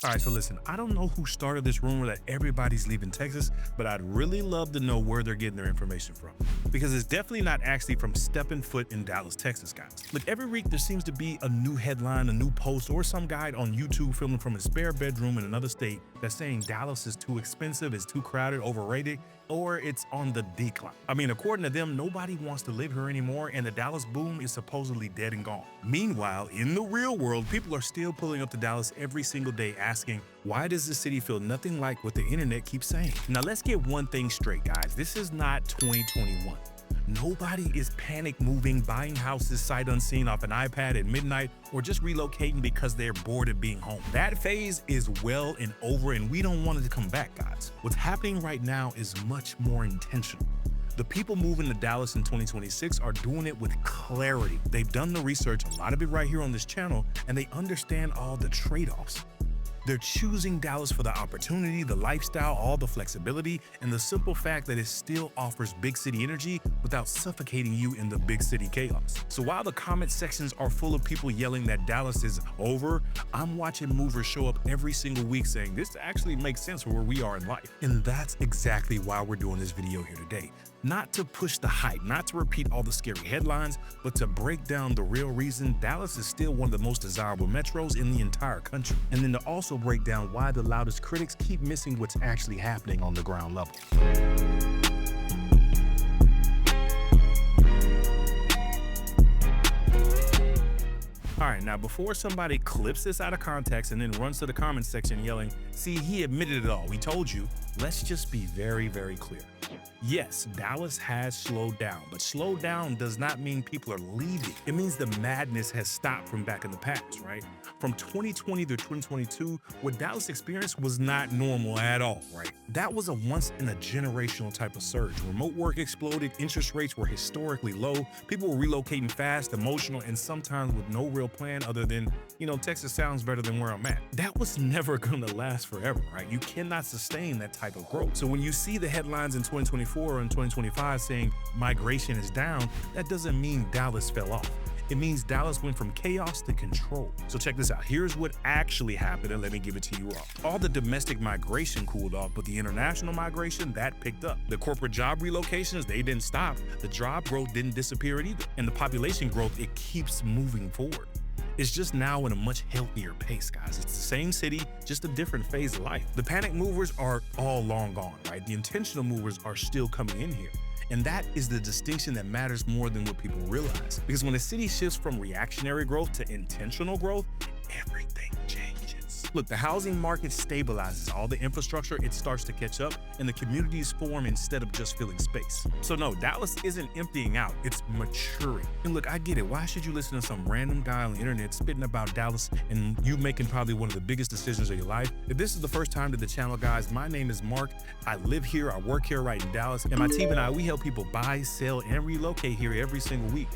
All right, so listen, I don't know who started this rumor that everybody's leaving Texas, but I'd really love to know where they're getting their information from. Because it's definitely not actually from stepping foot in Dallas, Texas, guys. Look, every week there seems to be a new headline, a new post, or some guy on YouTube filming from his spare bedroom in another state that's saying Dallas is too expensive, it's too crowded, overrated, or it's on the decline. I mean, according to them, nobody wants to live here anymore, and the Dallas boom is supposedly dead and gone. Meanwhile, in the real world, people are still pulling up to Dallas every single day asking, why does the city feel nothing like what the internet keeps saying? Now, let's get one thing straight, guys. This is not 2021. Nobody is panic moving, buying houses sight unseen off an iPad at midnight, or just relocating because they're bored of being home. That phase is well and over, and we don't want it to come back, guys. What's happening right now is much more intentional. The people moving to Dallas in 2026 are doing it with clarity. They've done the research, a lot of it right here on this channel, and they understand all the trade-offs. They're choosing Dallas for the opportunity, the lifestyle, all the flexibility, and the simple fact that it still offers big city energy without suffocating you in the big city chaos. So while the comment sections are full of people yelling that Dallas is over, I'm watching movers show up every single week saying this actually makes sense for where we are in life. And that's exactly why we're doing this video here today. Not to push the hype, not to repeat all the scary headlines, but to break down the real reason Dallas is still one of the most desirable metros in the entire country. And then to also break down why the loudest critics keep missing what's actually happening on the ground level. All right, now before somebody clips this out of context and then runs to the comment section yelling, see, he admitted it all, we told you, let's just be very, very clear. Yes, Dallas has slowed down, but slowed down does not mean people are leaving. It means the madness has stopped from back in the past, right? From 2020 to 2022, what Dallas experienced was not normal at all, right? That was a once in a generational type of surge. Remote work exploded, interest rates were historically low, people were relocating fast, emotional, and sometimes with no real plan other than, Texas sounds better than where I'm at. That was never gonna last forever, right? You cannot sustain that type of growth. So when you see the headlines in 2024 and 2025 saying migration is down, that doesn't mean Dallas fell off. It means Dallas went from chaos to control. So check this out. Here's what actually happened, and let me give it to you all. All the domestic migration cooled off, but the international migration, that picked up. The corporate job relocations, they didn't stop. The job growth didn't disappear either. And the population growth, it keeps moving forward. It's just now in a much healthier pace, guys. It's the same city, just a different phase of life. The panic movers are all long gone, right? The intentional movers are still coming in here. And that is the distinction that matters more than what people realize. Because when a city shifts from reactionary growth to intentional growth, everything changes. Look, the housing market stabilizes, all the infrastructure, it starts to catch up, and the communities form instead of just filling space. So no, Dallas isn't emptying out, it's maturing. And look, I get it, why should you listen to some random guy on the internet spitting about Dallas and you making probably one of the biggest decisions of your life? If this is the first time to the channel, guys, my name is Mark. I live here, I work here right in Dallas, and my team and I, we help people buy, sell, and relocate here every single week.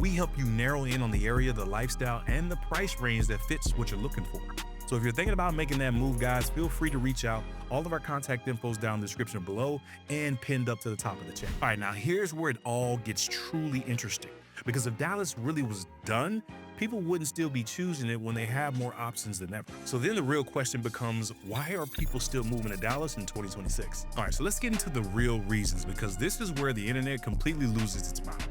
We help you narrow in on the area, the lifestyle, and the price range that fits what you're looking for. So if you're thinking about making that move, guys, feel free to reach out. All of our contact info is down in the description below and pinned up to the top of the chat. All right, now here's where it all gets truly interesting. Because if Dallas really was done, people wouldn't still be choosing it when they have more options than ever. So then the real question becomes, why are people still moving to Dallas in 2026? All right, so let's get into the real reasons, because this is where the internet completely loses its mind.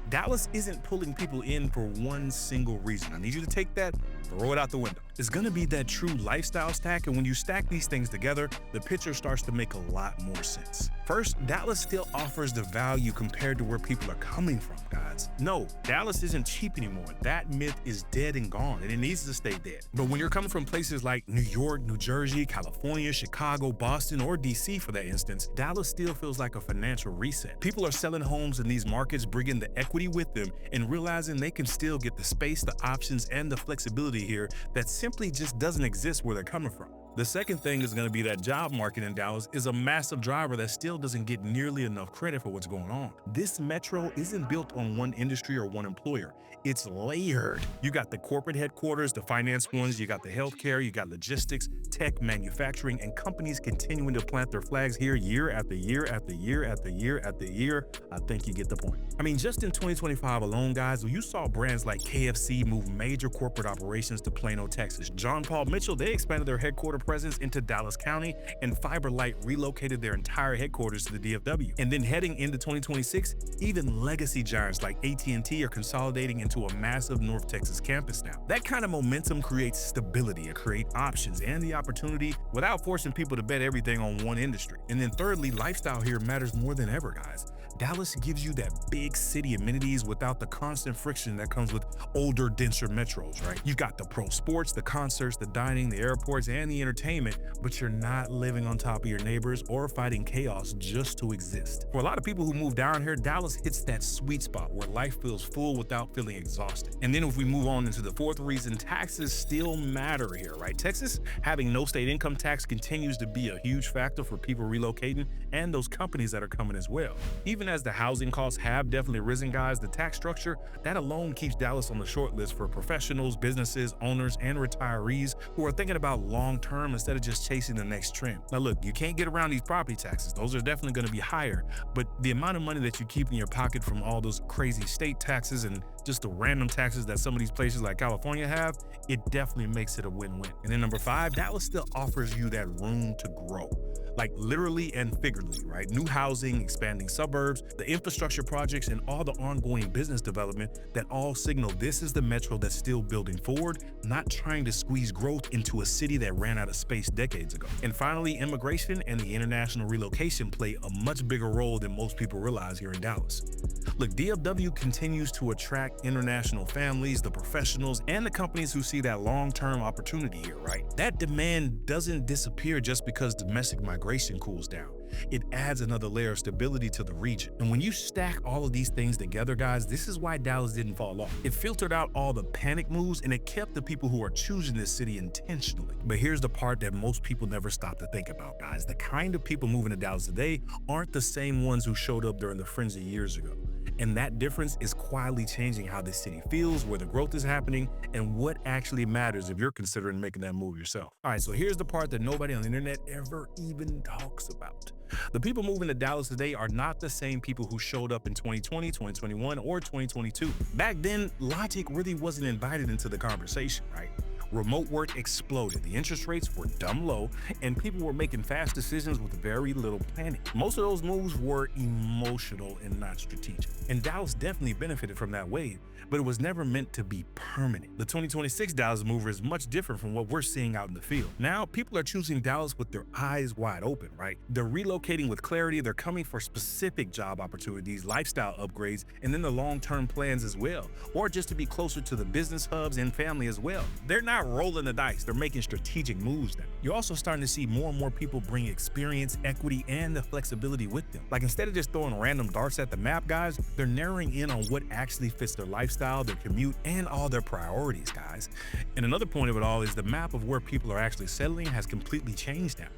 Dallas isn't pulling people in for one single reason. I need you to take that, throw it out the window. It's gonna be that true lifestyle stack, and when you stack these things together, the picture starts to make a lot more sense. First, Dallas still offers the value compared to where people are coming from, guys. No, Dallas isn't cheap anymore. That myth is dead and gone, and it needs to stay dead. But when you're coming from places like New York, New Jersey, California, Chicago, Boston, or DC for that instance, Dallas still feels like a financial reset. People are selling homes in these markets, bringing the equity with them, and realizing they can still get the space, the options, and the flexibility here that simply just doesn't exist where they're coming from. The second thing is going to be that job market in Dallas is a massive driver that still doesn't get nearly enough credit for what's going on. This metro isn't built on one industry or one employer. It's layered. You got the corporate headquarters, the finance ones, you got the healthcare, you got logistics, tech, manufacturing, and companies continuing to plant their flags here year after year after year after year after year. I think you get the point. I mean, just in 2025 alone, guys, you saw brands like KFC move major corporate operations to Plano, Texas. John Paul Mitchell, they expanded their headquarter presence into Dallas County, and FiberLight relocated their entire headquarters to the DFW. And then heading into 2026, even legacy giants like AT&T are consolidating into a massive North Texas campus now. That kind of momentum creates stability, it creates options and the opportunity without forcing people to bet everything on one industry. And then thirdly, lifestyle here matters more than ever, guys. Dallas gives you that big city amenities without the constant friction that comes with older, denser metros, right? You've got the pro sports, the concerts, the dining, the airports, and the entertainment, but you're not living on top of your neighbors or fighting chaos just to exist. For a lot of people who move down here, Dallas hits that sweet spot where life feels full without feeling exhausted. And then if we move on into the fourth reason, taxes still matter here, right? Texas having no state income tax continues to be a huge factor for people relocating and those companies that are coming as well. Even as the housing costs have definitely risen, guys, the tax structure, that alone keeps Dallas on the short list for professionals, businesses, owners, and retirees who are thinking about long-term instead of just chasing the next trend. Now look, you can't get around these property taxes. Those are definitely going to be higher, but the amount of money that you keep in your pocket from all those crazy state taxes and just the random taxes that some of these places like California have, it definitely makes it a win-win. And then number 5, Dallas still offers you that room to grow. Like literally and figuratively, right? New housing, expanding suburbs, the infrastructure projects, and all the ongoing business development that all signal this is the metro that's still building forward, not trying to squeeze growth into a city that ran out of space decades ago. And finally, immigration and the international relocation play a much bigger role than most people realize here in Dallas. Look, DFW continues to attract international families, the professionals, and the companies who see that long-term opportunity here, right? That demand doesn't disappear just because domestic migration cools down. It adds another layer of stability to the region. And when you stack all of these things together, guys, this is why Dallas didn't fall off. It filtered out all the panic moves and it kept the people who are choosing this city intentionally. But here's the part that most people never stop to think about, guys. The kind of people moving to Dallas today aren't the same ones who showed up during the frenzy years ago. And that difference is quietly changing how this city feels, where the growth is happening, and what actually matters if you're considering making that move yourself. All right, so here's the part that nobody on the internet ever even talks about. The people moving to Dallas today are not the same people who showed up in 2020, 2021, or 2022. Back then, logic really wasn't invited into the conversation, right? Remote work exploded, the interest rates were dumb low, and people were making fast decisions with very little planning. Most of those moves were emotional and not strategic. And Dallas definitely benefited from that wave, but it was never meant to be permanent. The 2026 Dallas mover is much different from what we're seeing out in the field. Now, people are choosing Dallas with their eyes wide open, right? They're relocating with clarity, they're coming for specific job opportunities, lifestyle upgrades, and then the long-term plans as well, or just to be closer to the business hubs and family as well. They're not rolling the dice, they're making strategic moves now. You're also starting to see more and more people bring experience, equity, and the flexibility with them. Like instead of just throwing random darts at the map, guys, they're narrowing in on what actually fits their lifestyle, their commute, and all their priorities, guys. And another point of it all is the map of where people are actually settling has completely changed now.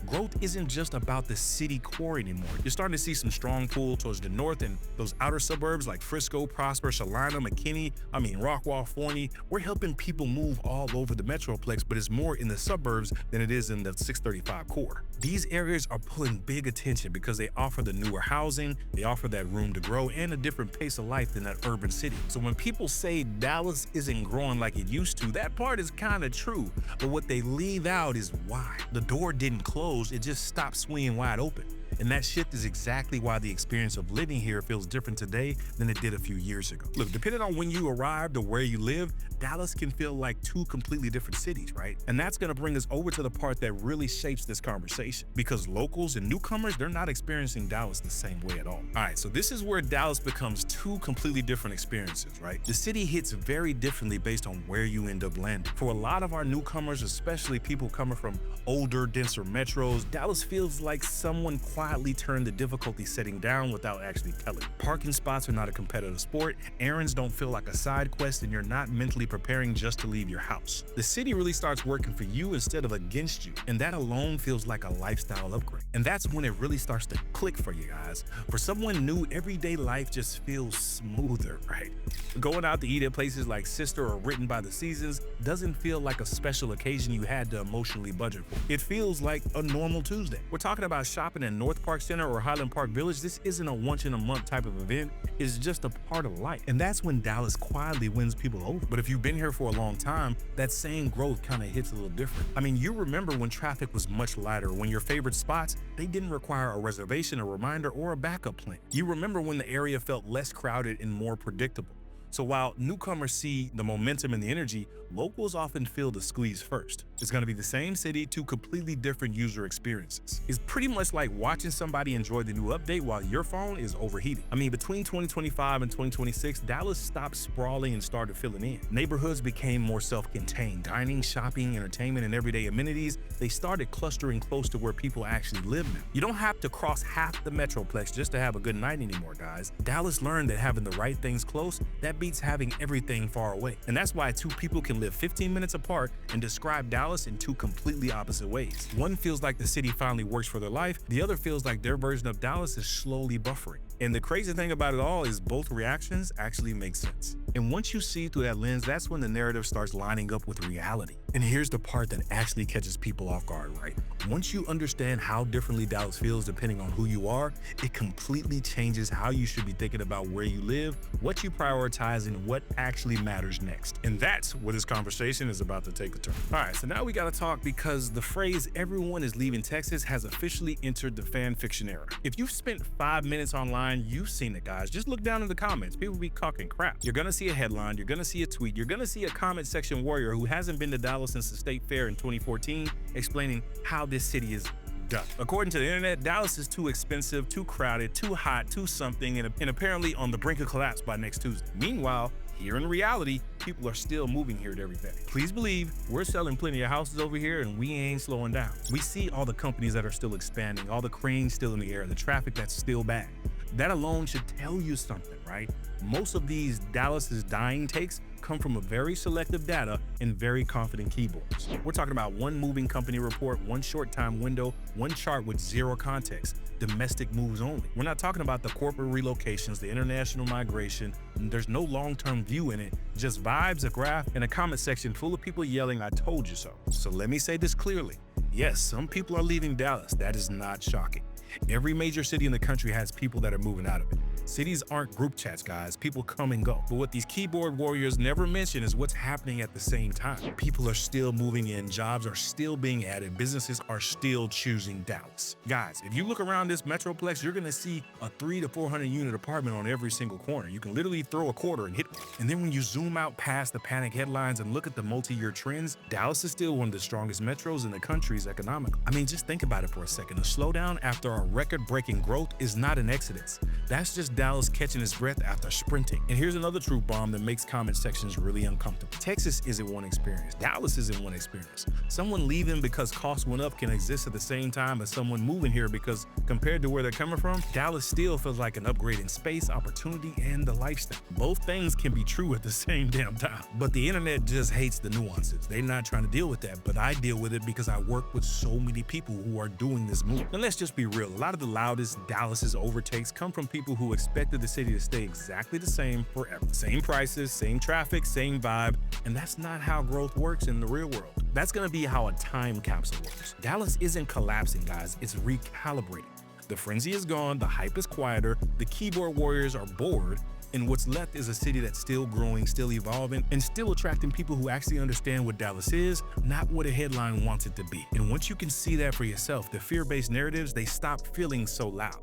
Growth isn't just about the city core anymore. You're starting to see some strong pull towards the north and those outer suburbs like Frisco, Prosper, Salina, McKinney, Rockwall, Forney. We're helping people move all over the Metroplex, but it's more in the suburbs than it is in the 635 core. These areas are pulling big attention because they offer the newer housing, they offer that room to grow, and a different pace of life than that urban city. So when people say Dallas isn't growing like it used to, that part is kind of true, but what they leave out is why. The door didn't close, it just stopped swinging wide open. And that shift is exactly why the experience of living here feels different today than it did a few years ago. Look, depending on when you arrived or where you live, Dallas can feel like two completely different cities, right? And that's gonna bring us over to the part that really shapes this conversation, because locals and newcomers, they're not experiencing Dallas the same way at all. All right, so this is where Dallas becomes two completely different experiences, right? The city hits very differently based on where you end up landing. For a lot of our newcomers, especially people coming from older, denser metros, Dallas feels like someone quietly quietly turn the difficulty setting down without actually telling. Parking spots are not a competitive sport, errands don't feel like a side quest, and you're not mentally preparing just to leave your house. The city really starts working for you instead of against you, and that alone feels like a lifestyle upgrade. And that's when it really starts to click for you guys. For someone new, everyday life just feels smoother, right? Going out to eat at places like Sister or Written by the Seasons doesn't feel like a special occasion you had to emotionally budget for. It feels like a normal Tuesday. We're talking about shopping in North Park Center or Highland Park Village. This isn't a once-in-a-month type of event. It's just a part of life. And that's when Dallas quietly wins people over. But if you've been here for a long time, that same growth kind of hits a little different. I mean, you remember when traffic was much lighter, when your favorite spots, they didn't require a reservation, a reminder, or a backup plan. You remember when the area felt less crowded and more predictable. So while newcomers see the momentum and the energy, locals often feel the squeeze first. It's going to be the same city, two completely different user experiences. It's pretty much like watching somebody enjoy the new update while your phone is overheating. I mean, between 2025 and 2026, Dallas stopped sprawling and started filling in. Neighborhoods became more self-contained. Dining, shopping, entertainment, and everyday amenities, they started clustering close to where people actually live now. You don't have to cross half the metroplex just to have a good night anymore, guys. Dallas learned that having the right things close, that beats having everything far away. And that's why two people can live 15 minutes apart and describe Dallas in two completely opposite ways. One feels like the city finally works for their life, the other feels like their version of Dallas is slowly buffering. And the crazy thing about it all is both reactions actually make sense. And once you see through that lens, that's when the narrative starts lining up with reality. And here's the part that actually catches people off guard, right? Once you understand how differently Dallas feels depending on who you are, it completely changes how you should be thinking about where you live, what you prioritize, and what actually matters next. And that's where this conversation is about to take a turn. All right, so now we gotta talk because the phrase "everyone is leaving Texas" has officially entered the fan fiction era. If you've spent 5 minutes online, you've seen it, guys. Just look down in the comments. People be talking crap. You're gonna see a headline, you're gonna see a tweet, you're gonna see a comment section warrior who hasn't been to Dallas since the State Fair in 2014 explaining how this city is done. According to the internet, Dallas is too expensive, too crowded, too hot, too something, and apparently on the brink of collapse by next Tuesday. Meanwhile, here in reality, people are still moving here every day. Please believe we're selling plenty of houses over here and we ain't slowing down. We see all the companies that are still expanding, all the cranes still in the air, the traffic that's still bad. That alone should tell you something, right? Most of these Dallas's dying takes come from a very selective data and very confident keyboards. We're talking about one moving company report, one short time window, one chart with zero context, domestic moves only. We're not talking about the corporate relocations, the international migration. There's no long-term view in it, just vibes, a graph, and a comment section full of people yelling, "I told you so." So let me say this clearly. Yes, some people are leaving Dallas. That is not shocking. Every major city in the country has people that are moving out of it. Cities aren't group chats, guys. People come and go. But what these keyboard warriors never mention is what's happening at the same time. People are still moving in, jobs are still being added, businesses are still choosing Dallas. Guys, if you look around this metroplex, you're gonna see a 300 to 400 unit apartment on every single corner. You can literally throw a quarter and hit one. And then when you zoom out past the panic headlines and look at the multi-year trends, Dallas is still one of the strongest metros in the country's economically. I mean, just think about it for a second. A slowdown after a record-breaking growth is not an exodus. That's just Dallas catching its breath after sprinting. And here's another truth bomb that makes comment sections really uncomfortable. Texas isn't one experience. Dallas isn't one experience. Someone leaving because costs went up can exist at the same time as someone moving here because compared to where they're coming from, Dallas still feels like an upgrade in space, opportunity, and the lifestyle. Both things can be true at the same damn time. But the internet just hates the nuances. They're not trying to deal with that, but I deal with it because I work with so many people who are doing this move. And let's just be real. A lot of the loudest Dallas's overtakes come from people who expected the city to stay exactly the same forever. Same prices, same traffic, same vibe, and that's not how growth works in the real world. That's gonna be how a time capsule works. Dallas isn't collapsing, guys, it's recalibrating. The frenzy is gone, the hype is quieter, the keyboard warriors are bored, and what's left is a city that's still growing, still evolving, and still attracting people who actually understand what Dallas is, not what a headline wants it to be. And once you can see that for yourself, the fear-based narratives, they stop feeling so loud.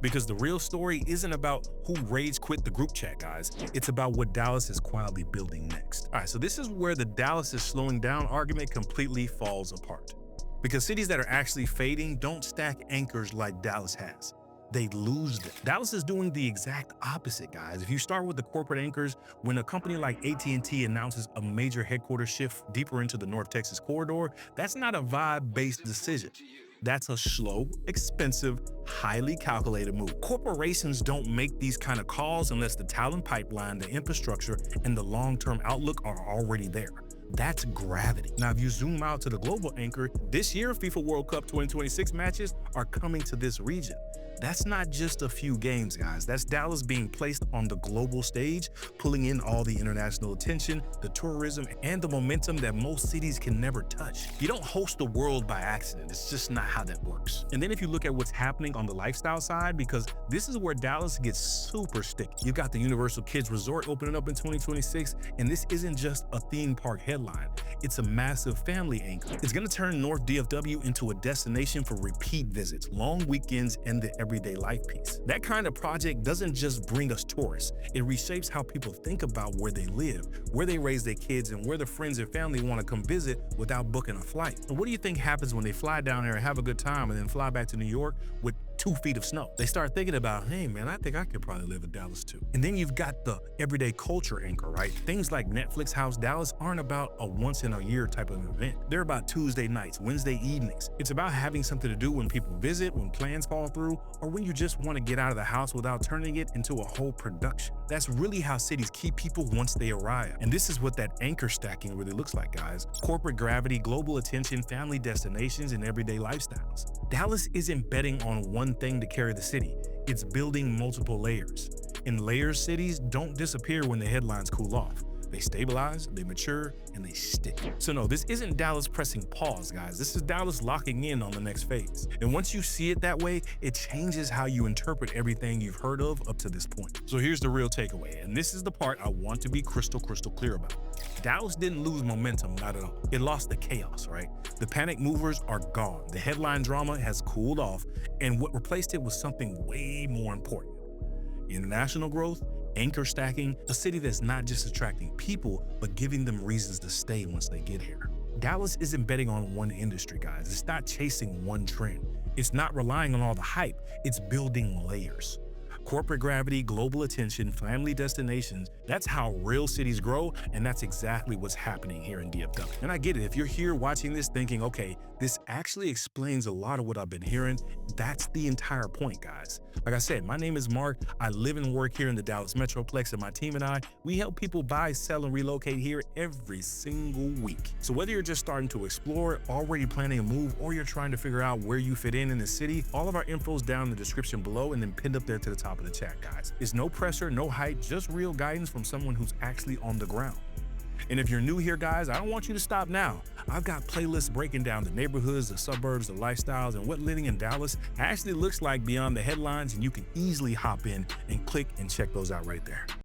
Because the real story isn't about who rage quit the group chat, guys. It's about what Dallas is quietly building next. All right, so this is where the Dallas is slowing down argument completely falls apart. Because cities that are actually fading don't stack anchors like Dallas has. They lose them. Dallas is doing the exact opposite, guys. If you start with the corporate anchors, when a company like AT&T announces a major headquarters shift deeper into the North Texas corridor, that's not a vibe-based decision. That's a slow, expensive, highly calculated move. Corporations don't make these kind of calls unless the talent pipeline, the infrastructure, and the long-term outlook are already there. That's gravity. Now, if you zoom out to the global anchor, this year FIFA World Cup 2026 matches are coming to this region. That's not just a few games, guys. That's Dallas being placed on the global stage, pulling in all the international attention, the tourism, and the momentum that most cities can never touch. You don't host the world by accident. It's just not how that works. And then if you look at what's happening on the lifestyle side, because this is where Dallas gets super sticky. You've got the Universal Kids Resort opening up in 2026, and this isn't just a theme park headline. It's a massive family anchor. It's gonna turn North DFW into a destination for repeat visits, long weekends, and the everyday life piece. That kind of project doesn't just bring us tourists. It reshapes how people think about where they live, where they raise their kids, and where their friends and family want to come visit without booking a flight. And what do you think happens when they fly down there and have a good time and then fly back to New York with 2 feet of snow? They start thinking about, hey man, I think I could probably live in Dallas too. And then you've got the everyday culture anchor, right? Things like Netflix House Dallas aren't about a once in a year type of event. They're about Tuesday nights, Wednesday evenings. It's about having something to do when people visit, when plans fall through, or when you just want to get out of the house without turning it into a whole production. That's really how cities keep people once they arrive. And this is what that anchor stacking really looks like, guys. Corporate gravity, global attention, family destinations, and everyday lifestyles. Dallas isn't betting on one thing to carry the city. It's building multiple layers. And layer cities don't disappear when the headlines cool off. They stabilize, they mature, and they stick. So no, this isn't Dallas pressing pause, guys. This is Dallas locking in on the next phase. And once you see it that way, it changes how you interpret everything you've heard of up to this point. So here's the real takeaway, and this is the part I want to be crystal clear about. Dallas didn't lose momentum, not at all. It lost the chaos, right? The panic movers are gone. The headline drama has cooled off, and what replaced it was something way more important. International growth, anchor stacking, a city that's not just attracting people, but giving them reasons to stay once they get here. Dallas isn't betting on one industry, guys. It's not chasing one trend. It's not relying on all the hype. It's building layers. Corporate gravity, global attention, family destinations, that's how real cities grow, and that's exactly what's happening here in DFW. And I get it, if you're here watching this thinking, okay, this actually explains a lot of what I've been hearing, that's the entire point, guys. Like I said, my name is Mark. I live and work here in the Dallas Metroplex, and my team and I, we help people buy, sell, and relocate here every single week. So whether you're just starting to explore, already planning a move, or you're trying to figure out where you fit in the city, all of our info's down in the description below and then pinned up there to the top of the chat, guys. It's no pressure, no hype, just real guidance from someone who's actually on the ground. And if you're new here, guys, I don't want you to stop now. I've got playlists breaking down the neighborhoods, the suburbs, the lifestyles, and what living in Dallas actually looks like beyond the headlines, and you can easily hop in and click and check those out right there.